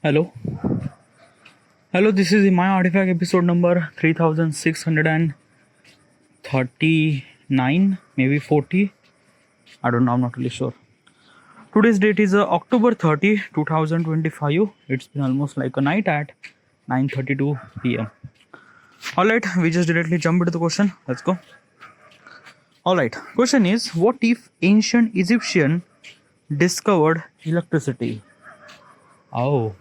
Hello. Hello, this is my artifact episode number 3639, maybe 40. I don't know, I'm not really sure. Today's date is October 30, 2025. It's been almost like a night at 9:32 p.m. Alright, we just directly jump into the question. Let's go. Alright, question is, what if ancient Egyptian discovered electricity? Oh,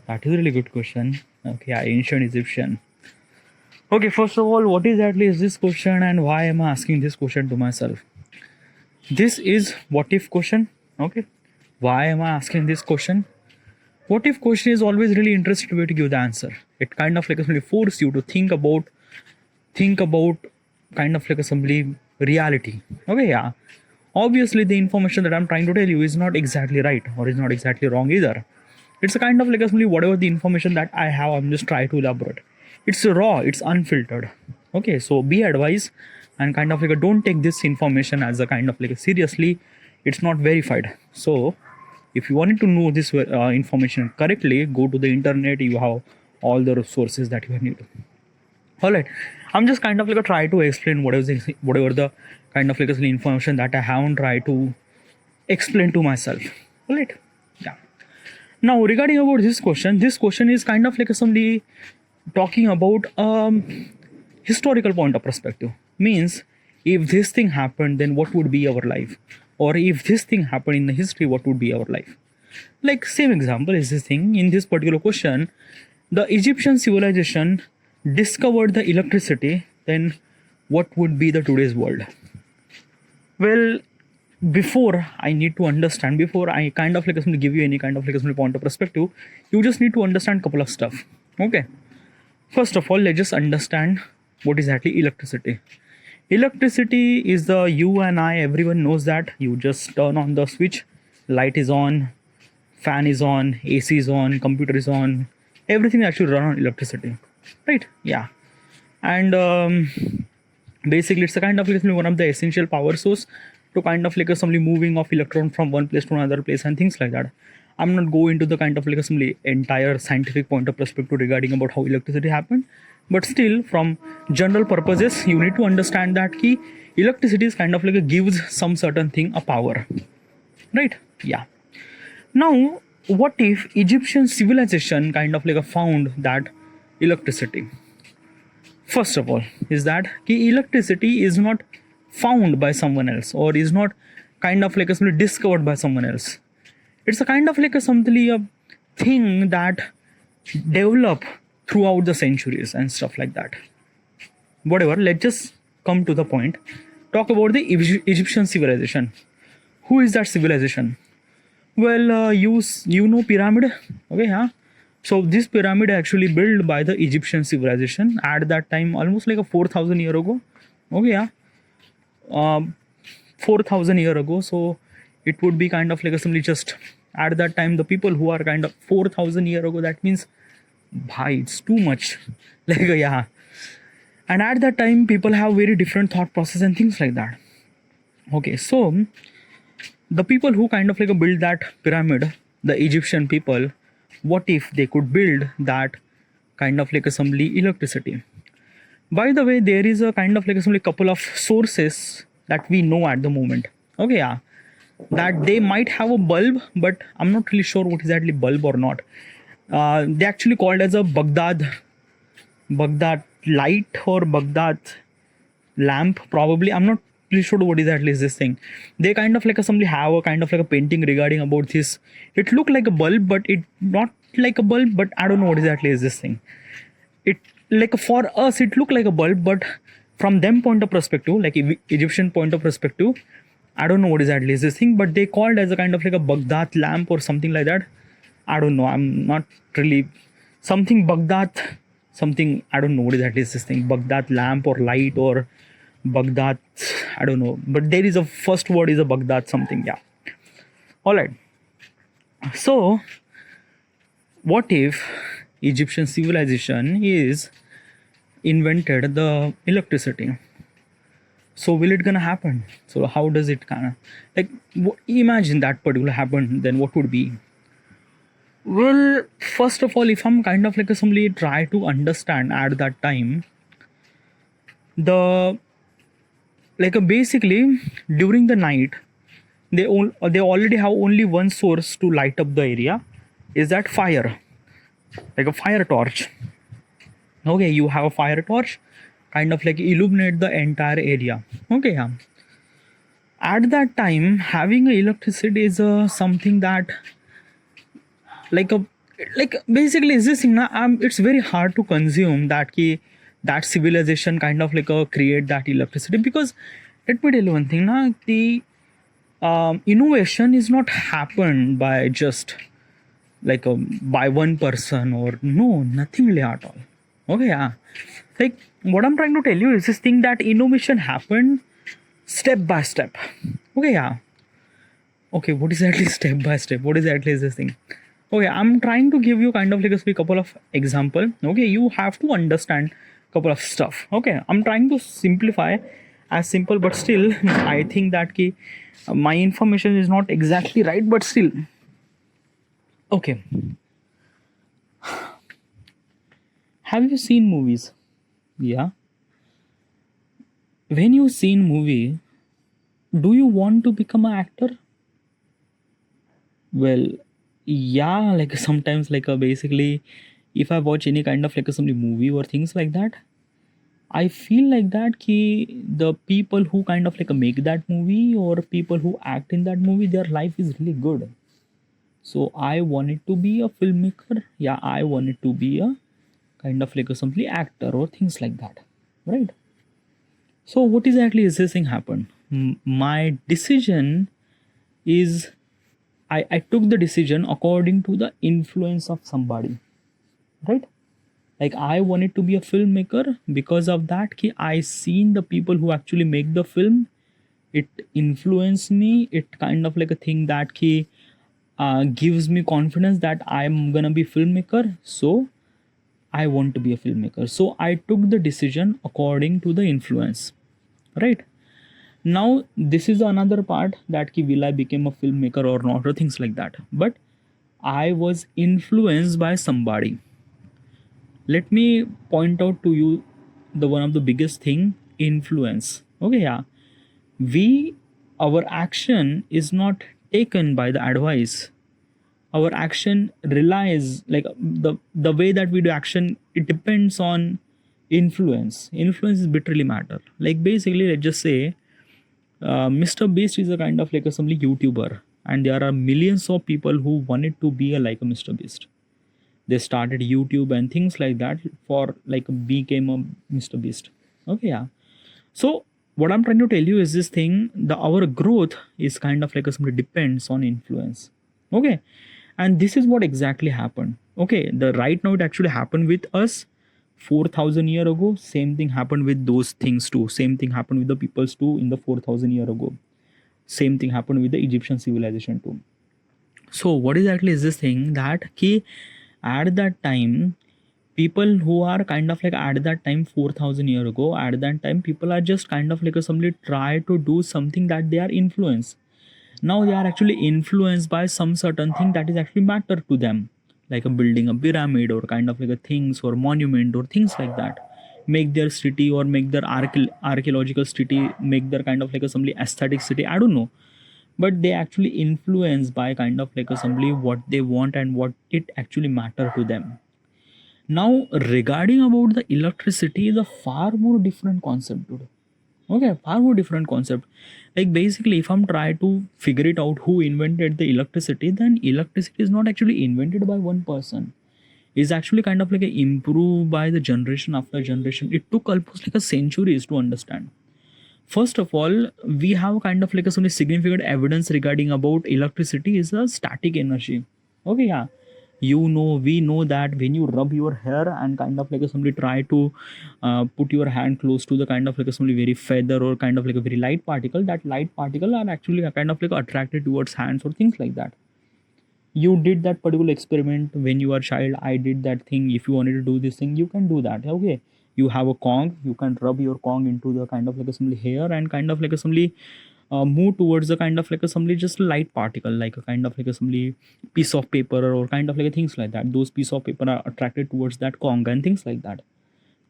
that is a really good question. Okay, yeah, ancient Egyptian. Okay, first of all, what exactly is this question and why am I asking this question to myself? This is what if question. Okay, why am I asking this question? What if question is always really interesting way to give the answer. It kind of like simply force you to think about kind of like a simply reality. Okay, yeah. Obviously, the information that I'm trying to tell you is not exactly right or is not exactly wrong either. It's a kind of like a simply whatever the information that I have, I'm just trying to elaborate. It's raw, it's unfiltered. Okay, so be advised and kind of like a, don't take this information as a kind of like a seriously. It's not verified. So if you wanted to know this information correctly, go to the internet. You have all the resources that you need. All right, I'm just kind of like a try to explain whatever the kind of like a information that I haven't tried to explain to myself. All right, yeah. Now, regarding about this question is kind of like somebody talking about historical point of perspective. Means, if this thing happened, then what would be our life? Or if this thing happened in the history, what would be our life? Like same example is this thing. In this particular question, the Egyptian civilization discovered the electricity, then what would be the today's world? Well, before I need to understand, before I kind of like give you any kind of like point of perspective, you just need to understand a couple of stuff. Okay. First of all, let's just understand what is actually electricity. Electricity is the you and I, everyone knows that you just turn on the switch, light is on, fan is on, AC is on, computer is on, everything actually run on electricity, right? Yeah. And basically it's a kind of like one of the essential power source to kind of like assembly moving of electron from one place to another place and things like that. I'm not going into the kind of like assembly entire scientific point of perspective regarding about how electricity happened, but still from general purposes you need to understand that key electricity is kind of like a gives some certain thing a power, right? Yeah. Now what if Egyptian civilization kind of like a found that electricity? First of all, is that electricity is not found by someone else or is not kind of like a something discovered by someone else. It's a kind of like a something a thing that develop throughout the centuries and stuff like that. Whatever, let's just come to the point. Talk about the Egyptian civilization. Who is that civilization? Well, you know pyramid. Okay, yeah. So this pyramid actually built by the Egyptian civilization at that time, almost like a 4,000 year ago. Okay, yeah. 4,000 year ago. So it would be kind of like simply just at that time the people who are kind of 4,000 year ago. That means, bhai, it's too much. Like yeah. And at that time, people have very different thought process and things like that. Okay, so the people who kind of like build that pyramid, the Egyptian people, what if they could build that kind of like assembly electricity? By the way, there is a kind of like assembly couple of sources that we know at the moment. Okay, yeah, that they might have a bulb, but I'm not really sure what is exactly bulb or not. They actually called as a Baghdad light or Baghdad lamp, probably. I'm not really sure what exactly is this thing. They kind of like assembly have a kind of like a painting regarding about this. It looked like a bulb, but it not like a bulb, but I don't know what exactly is this thing. It like for us it looked like a bulb, but from them point of perspective, like Egyptian point of perspective, I don't know what exactly is this thing, but they called as a kind of like a Baghdad lamp or something like that. I don't know, I'm not really something Baghdad something, I don't know what exactly is this thing, Baghdad lamp or light or Baghdad, I don't know, but there is a first word is a Baghdad something. Yeah. All right, so what if Egyptian civilization is invented the electricity? So will it gonna happen? So how does it kind of like imagine that particular happen? Then what would be? Well, first of all, if I'm kind of like a simply try to understand at that time, the basically during the night, they already have only one source to light up the area, is that fire, like a fire torch. Okay, you have a fire torch, kind of like illuminate the entire area. Okay, yeah. At that time, having a electricity is something that like a basically is this thing na, it's very hard to consume that key, that civilization kind of like create that electricity, because let me tell you one thing na, the innovation is not happened by just by one person, or no, nothing really at all. Okay, yeah. Like what I'm trying to tell you is this thing that innovation happened step by step. Okay, yeah. Okay, what is actually step by step? What is actually this thing? Okay, I'm trying to give you kind of like a couple of example. Okay, you have to understand couple of stuff. Okay, I'm trying to simplify as simple, but still I think that my information is not exactly right, but still. Okay, have you seen movies? Yeah. When you seen movie, do you want to become an actor? Well, yeah, like sometimes basically if I watch any kind of like some movie or things like that, I feel like that the people who kind of make that movie or people who act in that movie, their life is really good. So I wanted to be a filmmaker. Yeah, I wanted to be a kind of like a simply actor or things like that, right? So what exactly is this thing happen? My decision is I took the decision according to the influence of somebody, right? Like I wanted to be a filmmaker because of that I seen the people who actually make the film. It influenced me. It kind of like a thing that gives me confidence that I'm gonna be filmmaker. So I want to be a filmmaker. So I took the decision according to the influence, right? Now this is another part that will I become a filmmaker or not or things like that. But I was influenced by somebody. Let me point out to you the one of the biggest thing, influence. Okay, yeah. We our action is not taken by the advice. Our action relies the way that we do action, it depends on influence. Influence is literally matter. Like basically let's just say Mr. Beast is a kind of like a some YouTuber, and there are millions of people who wanted to be like a Mr. Beast. They started YouTube and things like that for like became a Mr. Beast. Okay, yeah. So what I'm trying to tell you is this thing: the our growth is kind of like a something depends on influence. Okay, and this is what exactly happened. Okay, the right now it actually happened with us 4,000 year ago. Same thing happened with those things too. Same thing happened with the peoples too in the 4,000 year ago. Same thing happened with the Egyptian civilization too. So what exactly is this thing that at that time people who are kind of like at that time 4,000 year ago, at that time people are just kind of like a somebody try to do something that they are influenced. Now they are actually influenced by some certain thing that is actually matter to them, like a building a pyramid or kind of like a things or monument or things like that, make their city or make their archaeological city, make their kind of like a somebody aesthetic city, I don't know. But they actually influenced by kind of like a somebody what they want and what it actually matter to them. Now regarding about the electricity is a far more different concept, dude. Okay, far more different concept. Like basically if I'm trying to figure it out who invented the electricity, then electricity is not actually invented by one person. It's actually kind of like a improved by the generation after generation. It took almost like a centuries to understand. First of all, we have kind of like a some significant evidence regarding about electricity is a static energy. Okay, yeah. We know that when you rub your hair and kind of like a somebody try to put your hand close to the kind of like a somebody very feather or kind of like a very light particle, that light particle are actually kind of like attracted towards hands or things like that. You did that particular experiment when you were a child. I did that thing. If you wanted to do this thing, you can do that. Okay, you have a Kong, you can rub your Kong into the kind of like a simply hair and kind of like a simply move towards a kind of like a simply just a light particle, like a kind of like a simply piece of paper or kind of like a things like that. Those piece of paper are attracted towards that conga and things like that.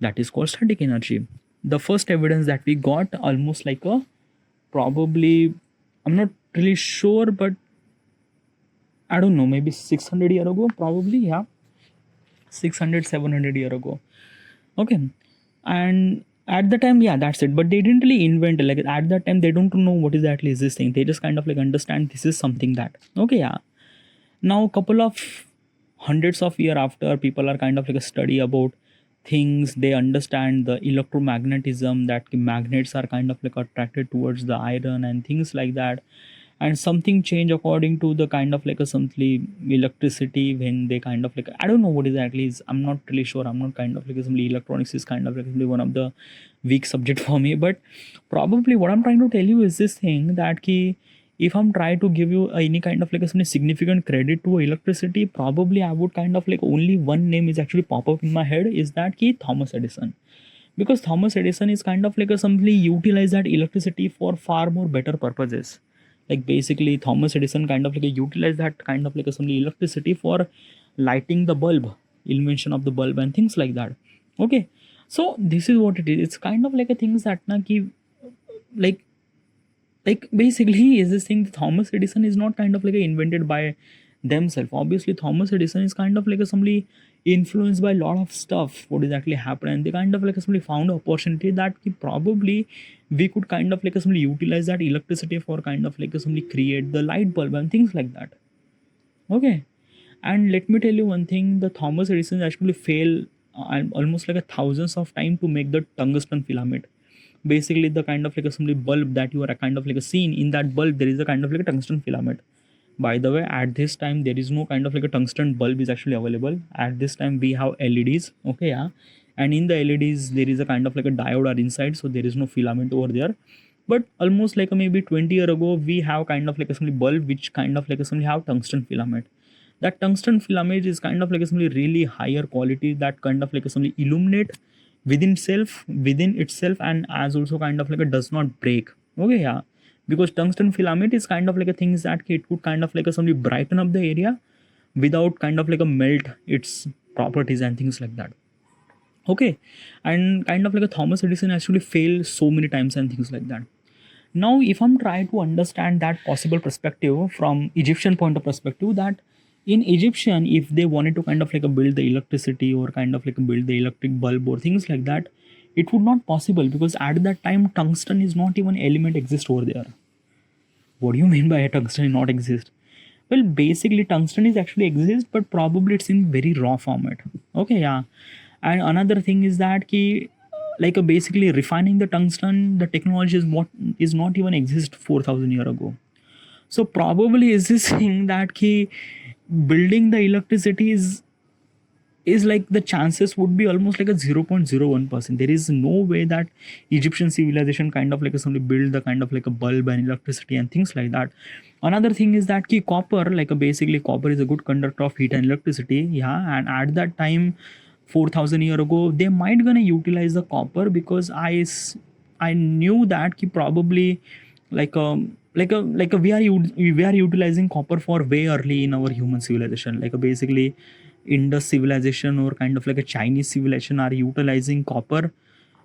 That is called static energy. The first evidence that we got almost like a probably, I'm not really sure, but I don't know, maybe 600 year ago, probably, yeah, 600 700 year ago. Okay. And at the time, yeah, that's it, but they didn't really invent it. Like at that time they don't know what is actually is this thing. They just kind of like understand this is something that, okay, yeah. Now couple of hundreds of year after, people are kind of like a study about things. They understand the electromagnetism, that magnets are kind of like attracted towards the iron and things like that. And something change according to the kind of like a something electricity when they kind of like, I don't know what exactly is, I'm not really sure. I'm not kind of like some electronics is kind of like one of the weak subject for me. But probably what I'm trying to tell you is this thing that ki, if I'm trying to give you any kind of like a some significant credit to electricity, probably I would kind of like only one name is actually pop up in my head, is that ki Thomas Edison. Because Thomas Edison is kind of like a simply utilize that electricity for far more better purposes. Like basically Thomas Edison kind of like a utilize that kind of like a simply electricity for lighting the bulb, invention of the bulb and things like that. Okay, so this is what it is. It's kind of like a things that na ki, like basically is this thing, Thomas Edison is not kind of like invented by themselves. Obviously Thomas Edison is kind of like a somebody influenced by a lot of stuff what is actually happening, and they kind of like somebody found an opportunity that probably we could kind of like somebody utilize that electricity for kind of like somebody create the light bulb and things like that. Okay. And let me tell you one thing, the Thomas Edison actually failed almost like a thousands of time to make the tungsten filament. Basically the kind of like a simply bulb that you are a kind of like a scene, in that bulb there is a kind of like a tungsten filament. By the way, at this time there is no kind of like a tungsten bulb is actually available. At this time we have LEDs. Okay, yeah. And in the LEDs there is a kind of like a diode are inside, so there is no filament over there. But almost like a maybe 20 year ago we have kind of like a simply bulb which kind of like a simply have tungsten filament. That tungsten filament is kind of like a simply really higher quality, that kind of like a simply illuminate within itself, and as also kind of like a does not break. Okay, yeah. Because tungsten filament is kind of like a things that it could kind of like a simply brighten up the area without kind of like a melt its properties and things like that. Okay. And kind of like a Thomas Edison actually failed so many times and things like that. Now if I'm trying to understand that possible perspective from Egyptian point of perspective, that in Egyptian, if they wanted to kind of like build the electricity or kind of like build the electric bulb or things like that, it would not possible, because at that time tungsten is not even element exist over there. What do you mean by a tungsten not exist? Well, basically tungsten is actually exist, but probably it's in very raw format. Okay, yeah. And another thing is that ki, like basically refining the tungsten, the technology is what is not even exist 4,000 year ago. So probably is this thing that ki building the electricity is like the chances would be almost like a 0.01%. There is no way that Egyptian civilization kind of like somebody build the kind of like a bulb and electricity and things like that. Another thing is that ki copper, like basically copper is a good conductor of heat and electricity. Yeah. And at that time 4,000 year ago they might gonna utilize the copper, because I knew that ki probably like we are utilizing copper for way early in our human civilization. Like basically Indus civilization or kind of like a Chinese civilization are utilizing copper.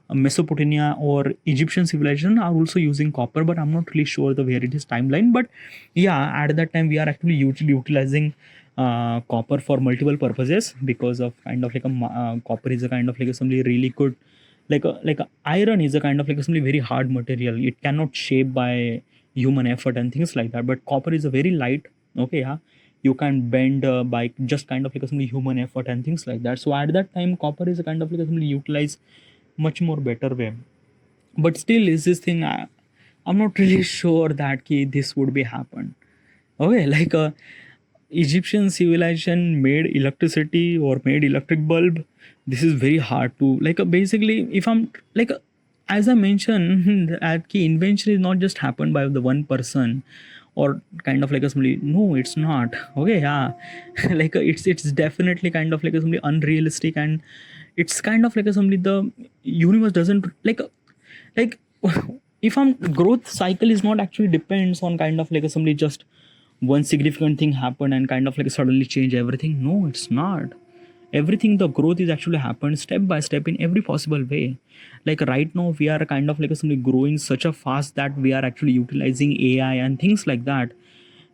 Mesopotamia or Egyptian civilization are also using copper, but I'm not really sure the where it is timeline. But yeah, at that time we are actually utilizing copper for multiple purposes, because of kind of like copper is a kind of like something really good, like iron is a kind of like something very hard material. It cannot shape by human effort and things like that. But copper is a very light. Okay, yeah. You can bend by just kind of like some human effort and things like that. So at that time copper is a kind of like something utilized much more better way. But still is this thing, I'm not really sure that this would be happen. Okay, like Egyptian civilization made electricity or made electric bulb. This is very hard to like basically if I'm like as I mentioned that key invention is not just happened by the one person or kind of like a somebody. No, it's not. Okay, yeah. Like it's definitely kind of like a somebody unrealistic, and it's kind of like a somebody the universe doesn't like if I'm growth cycle is not actually depends on kind of like somebody just one significant thing happened and kind of like suddenly change everything. No, it's not. Everything, the growth is actually happened step by step in every possible way. Like right now we are kind of like somebody growing such a fast that we are actually utilizing AI and things like that,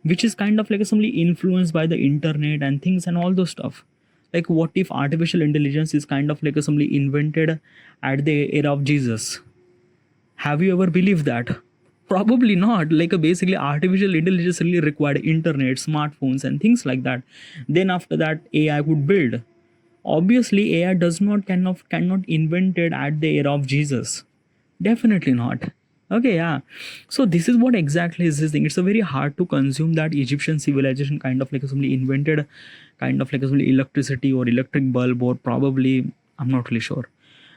which is kind of like somebody influenced by the internet and things and all those stuff. Like what if artificial intelligence is kind of like somebody invented at the era of Jesus? Have you ever believed that? Probably not. Like basically artificial intelligence really required internet, smartphones and things like that. Then after that AI could build. Obviously AI does not cannot invented at the era of Jesus. Definitely not. Okay, yeah. So this is what exactly is this thing. It's a very hard to consume that Egyptian civilization kind of like somebody invented kind of like somebody electricity or electric bulb, or probably I'm not really sure.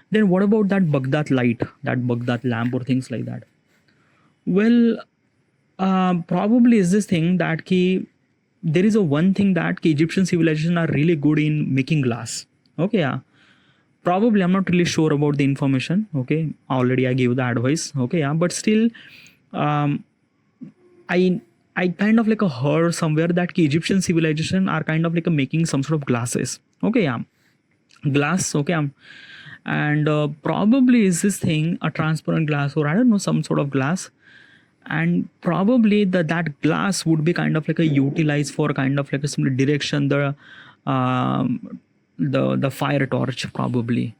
Then what about that Baghdad light, that Baghdad lamp or things like that? Well, probably is this thing that there is a one thing that Egyptian civilization are really good in making glass. Okay, yeah. Probably I'm not really sure about the information. Okay, already I gave the advice. Okay, yeah, but still, um, I I kind of like a heard somewhere that Egyptian civilization are kind of like a making some sort of glasses. Okay, yeah, glass. Okay, and probably is this thing a transparent glass, or I don't know, some sort of glass, and probably that glass would be kind of like a utilized for kind of like a similar direction um, the fire torch probably.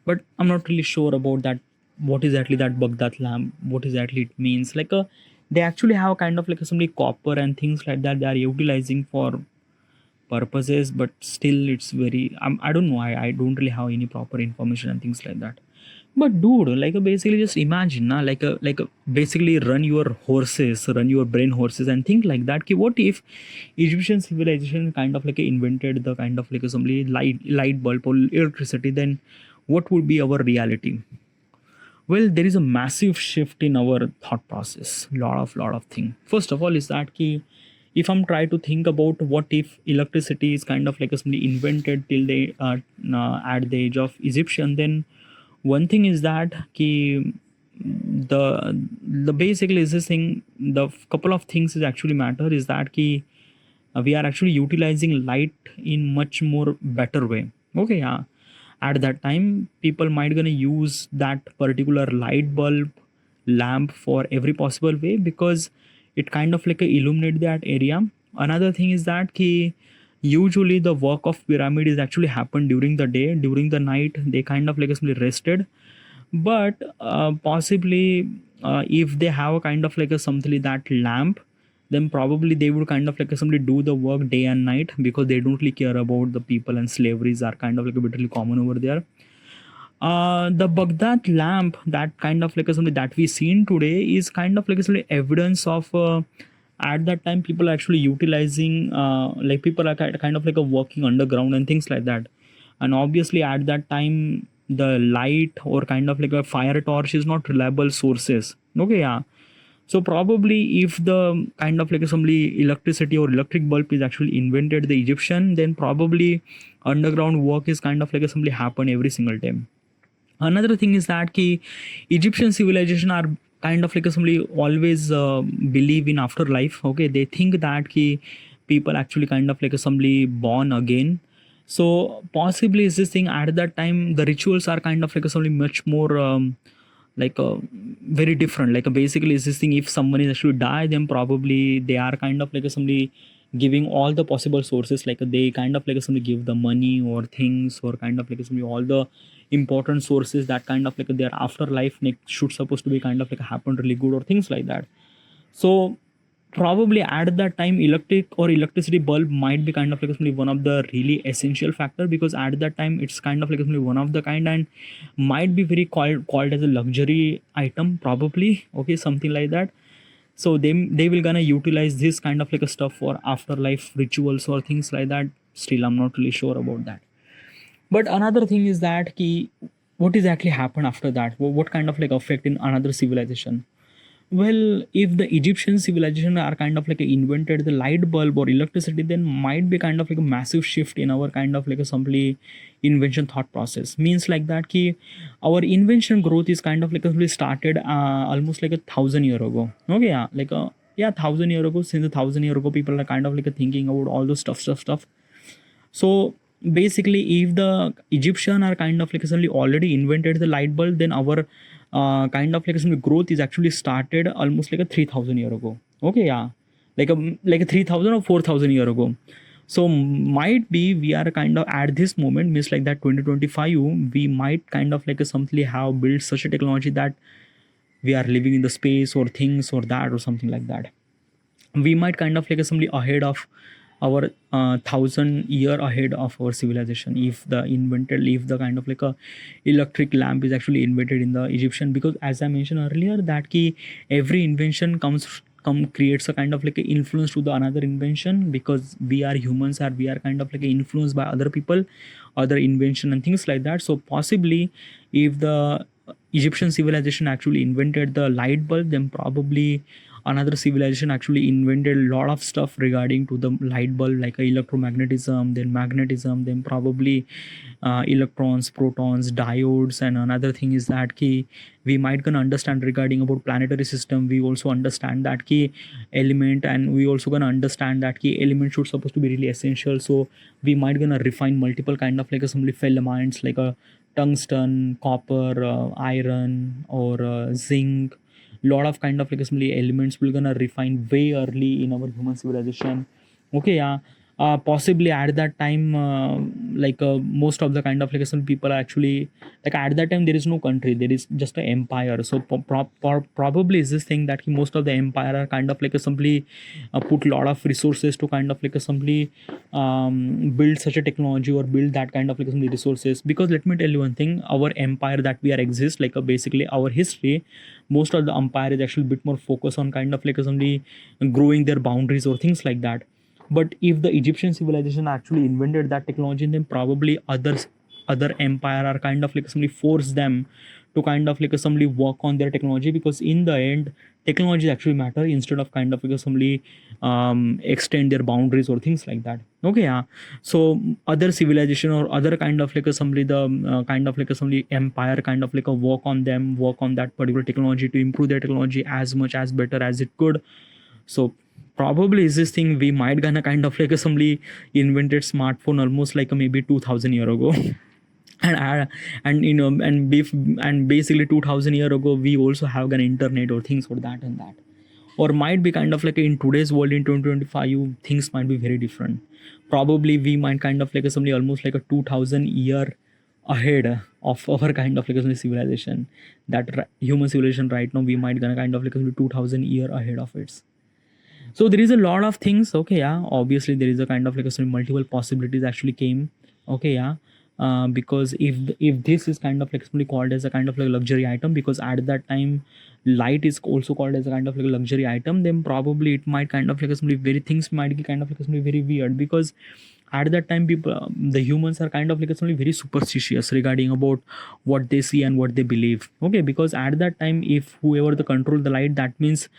But I'm not really sure about that. What exactly that Baghdad lamp? What exactly it means? Like they actually have kind of like somebody copper and things like that they are utilizing for purposes, but still it's very I don't know. I don't really have any proper information and things like that. But dude, like basically just imagine, na, basically run your horses, run your brain horses, and think like that. Ki what if Egyptian civilization kind of like invented the kind of like assembly light bulb or electricity? Then what would be our reality? Well, there is a massive shift in our thought process. Lot of thing. First of all, is that ki if I'm trying to think about what if electricity is kind of like somebody invented till they at the age of Egyptian, then one thing is that ki the basically is this thing. The couple of things is actually matter is that ki we are actually utilizing light in much more better way. Okay, yeah. At that time people might gonna use that particular light bulb lamp for every possible way, because it kind of like illuminate that area. Another thing is that ki usually the work of pyramid is actually happen during the day. During the night they kind of like simply rested. But possibly if they have a kind of like a something like that lamp, then probably they would kind of like simply do the work day and night, because they don't really care about the people, and slaveries are kind of like a bit really common over there. The Baghdad lamp, that kind of like a something that we seen today, is kind of like a sort of evidence of at that time people are actually utilizing like people are kind of like a working underground and things like that. And obviously at that time the light or kind of like a fire torch is not reliable sources. Okay, yeah. So probably if the kind of like assembly electricity or electric bulb is actually invented the Egyptian, then probably underground work is kind of like assembly happen every single time. Another thing is that ki Egyptian civilization are kind of like somebody always believe in afterlife. Okay, they think that ki people actually kind of like somebody born again. So possibly is this thing at that time the rituals are kind of like somebody much more like very different. Like basically is this thing, if someone is actually die, then probably they are kind of like somebody giving all the possible sources, like they kind of like somebody give the money or things, or kind of like somebody all the important sources that kind of like their afterlife should supposed to be kind of like happen really good or things like that. So probably at that time electric or electricity bulb might be kind of like one of the really essential factor, because at that time it's kind of like one of the kind, and might be very called as a luxury item probably. Okay, something like that. So they will gonna utilize this kind of like a stuff for afterlife rituals or things like that. Still I'm not really sure about that. But another thing is that what exactly happened after that? What kind of like effect in another civilization? Well, if the Egyptian civilization are kind of like invented the light bulb or electricity, then might be kind of like a massive shift in our kind of like a simply invention thought process. Means like that ki our invention growth is kind of like simply started almost like 1,000 year ago. Okay, yeah, like 1,000 year ago. Since 1,000 year ago, people are kind of like thinking about all those stuff. So basically, if the Egyptian are kind of like suddenly already invented the light bulb, then our kind of like suddenly growth is actually started almost like a 3,000 year ago. Okay, yeah, like a 3,000 or 4,000 year ago. So might be we are kind of at this moment means like that 2025 we might kind of like a something have built such a technology that we are living in the space or things or that or something like that. We might kind of like assembly ahead of our 1,000 year ahead of our civilization if the kind of like a electric lamp is actually invented in the Egyptian, because as I mentioned earlier that key every invention come creates a kind of like a influence to the another invention, because we are humans or we are kind of like influenced by other people, other invention and things like that. So possibly if the Egyptian civilization actually invented the light bulb, then probably another civilization actually invented a lot of stuff regarding to the light bulb, like electromagnetism, then magnetism, then probably electrons, protons, diodes. And another thing is that key we might gonna understand regarding about planetary system. We also understand that key element, and we also gonna understand that key element should supposed to be really essential. So we might gonna refine multiple kind of like assembly filaments like a tungsten, copper, iron, or zinc. Lot of kind of like assembly elements we're gonna refine way early in our human civilization. Okay, yeah. Possibly at that time, most of the kind of like some people are actually like at that time there is no country, there is just an empire. So probably is this thing that most of the empire are kind of like simply put a lot of resources to kind of like simply build such a technology or build that kind of like some resources. Because let me tell you one thing, our empire that we are exist like basically our history, most of the empire is actually a bit more focused on kind of like simply growing their boundaries or things like that. But if the Egyptian civilization actually invented that technology, then probably other empire are kind of like simply force them to kind of like simply work on their technology, because in the end technology actually matter instead of kind of like simply extend their boundaries or things like that. Okay, yeah. So other civilization or other kind of like assembly the kind of like assembly empire kind of like a work on them, work on that particular technology to improve their technology as much as better as it could. So probably is this thing we might gonna kind of like assembly invented smartphone almost like a maybe 2,000 year ago. and and and basically 2,000 year ago we also have an internet or things for that and that. Or might be kind of like in today's world in 2025 things might be very different. Probably we might kind of like assembly almost like a 2,000 year ahead of our kind of like a civilization. That human civilization right now we might gonna kind of like 2,000 year ahead of it. So there is a lot of things. Okay, yeah, obviously there is a kind of like a sort of multiple possibilities actually came. Okay, yeah. Because if this is kind of like simply called as a kind of like luxury item, because at that time light is also called as a kind of like a luxury item, then probably it might kind of like simply very things might be kind of like simply very weird. Because at that time people the humans are kind of like simply very superstitious regarding about what they see and what they believe. Okay, because at that time if whoever the control the light, that means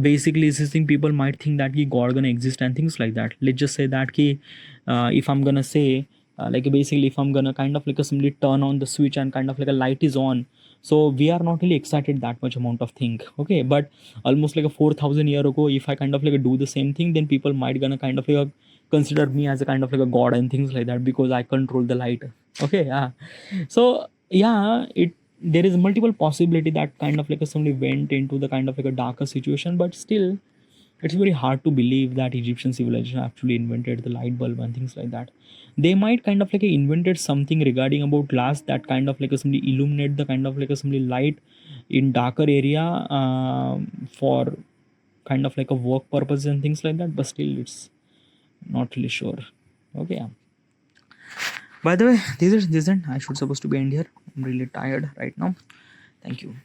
basically this thing people might think that ki god gonna exist and things like that. Let's just say that ki if I'm gonna say like basically if I'm gonna kind of like simply turn on the switch and kind of like a light is on, so we are not really excited that much amount of thing. Okay, but almost like a 4,000 year ago if I kind of like do the same thing, then people might gonna kind of like consider me as a kind of like a god and things like that, because I control the light. Okay, yeah. So yeah, it there is multiple possibility that kind of like a somebody went into the kind of like a darker situation. But still it's very hard to believe that Egyptian civilization actually invented the light bulb and things like that. They might kind of like invented something regarding about glass that kind of like a somebody illuminate the kind of like a somebody light in darker area for kind of like a work purpose and things like that. But still it's not really sure. Okay, yeah. By the way, this isn't I should supposed to be end here. I'm really tired right now. Thank you.